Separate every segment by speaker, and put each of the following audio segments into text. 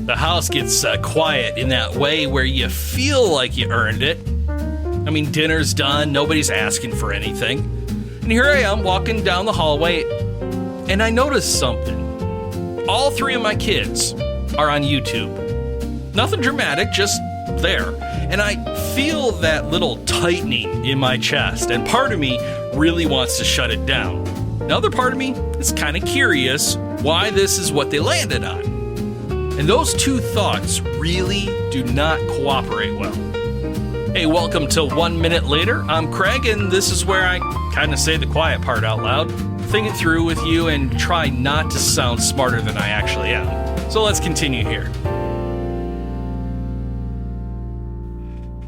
Speaker 1: The house gets quiet in that way where you feel like you earned it. I mean, dinner's done, nobody's asking for anything. And here I am walking down the hallway, and I noticed something. All three of my kids are on YouTube. Nothing dramatic, just there. And I feel that little tightening in my chest, and part of me really wants to shut it down. Another part of me is kind of curious why this is what they landed on. And those two thoughts really do not cooperate well. Hey, welcome to 1 Minute Later. I'm Craig, and this is where I kind of say the quiet part out loud, think it through with you, and try not to sound smarter than I actually am. So let's continue here.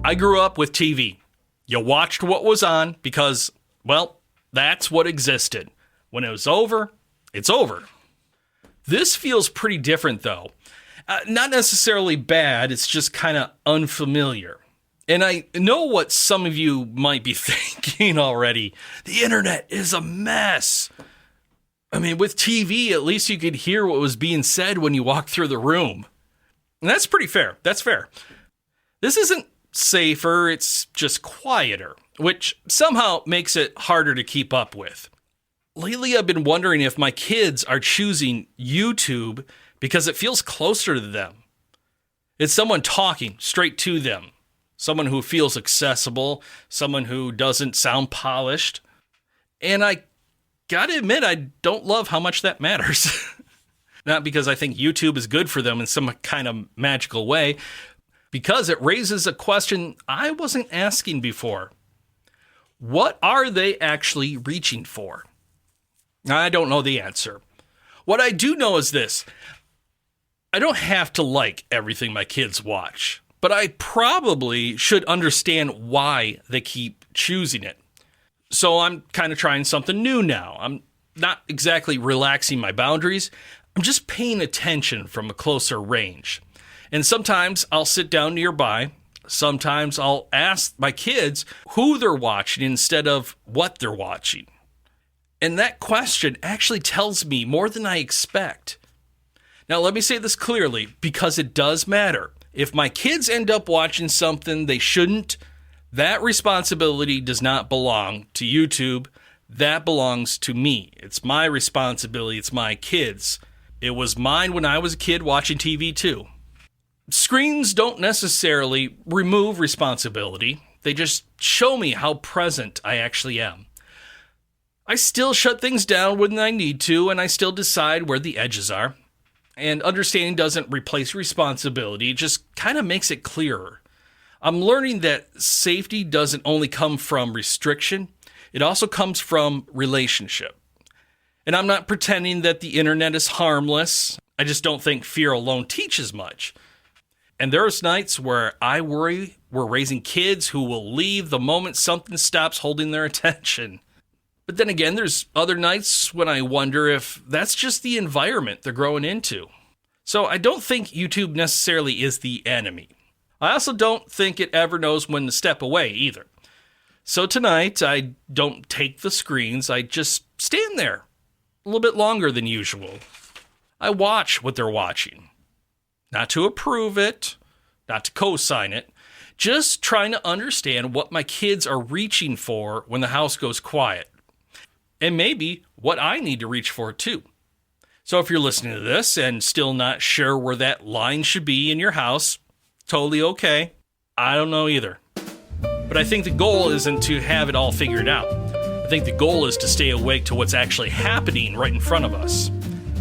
Speaker 1: I grew up with TV. You watched what was on because, well, that's what existed. When it was over, it's over. This feels pretty different, though. Not necessarily bad, it's just kind of unfamiliar. And I know what some of you might be thinking already. The internet is a mess. I mean, with TV, at least you could hear what was being said when you walked through the room. And that's pretty fair. That's fair. This isn't safer, it's just quieter, which somehow makes it harder to keep up with. Lately, I've been wondering if my kids are choosing YouTube because it feels closer to them. It's someone talking straight to them. Someone who feels accessible, someone who doesn't sound polished. And I gotta admit, I don't love how much that matters. Not because I think YouTube is good for them in some kind of magical way, because it raises a question I wasn't asking before. What are they actually reaching for? I don't know the answer. What I do know is this. I don't have to like everything my kids watch, but I probably should understand why they keep choosing it. So I'm kind of trying something new now. I'm not exactly relaxing my boundaries. I'm just paying attention from a closer range. And sometimes I'll sit down nearby. Sometimes I'll ask my kids who they're watching instead of what they're watching. And that question actually tells me more than I expect. Now, let me say this clearly, because it does matter. If my kids end up watching something they shouldn't, that responsibility does not belong to YouTube. That belongs to me. It's my responsibility. It's my kids. It was mine when I was a kid watching TV too. Screens don't necessarily remove responsibility. They just show me how present I actually am. I still shut things down when I need to, and I still decide where the edges are. And understanding doesn't replace responsibility, it just kind of makes it clearer. I'm learning that safety doesn't only come from restriction, it also comes from relationship. And I'm not pretending that the internet is harmless. I just don't think fear alone teaches much. And there's nights where I worry we're raising kids who will leave the moment something stops holding their attention. But then again, there's other nights when I wonder if that's just the environment they're growing into. So I don't think YouTube necessarily is the enemy. I also don't think it ever knows when to step away either. So tonight, I don't take the screens, I just stand there a little bit longer than usual. I watch what they're watching. Not to approve it, not to co-sign it, just trying to understand what my kids are reaching for when the house goes quiet. And maybe what I need to reach for too. So if you're listening to this and still not sure where that line should be in your house, totally okay. I don't know either. But I think the goal isn't to have it all figured out. I think the goal is to stay awake to what's actually happening right in front of us.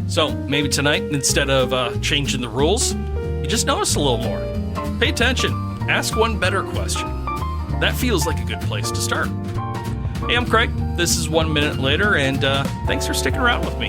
Speaker 1: So maybe tonight, instead of changing the rules, you just notice a little more. Pay attention. Ask one better question. That feels like a good place to start. Hey, I'm Craig. This is 1 Minute Later, and thanks for sticking around with me.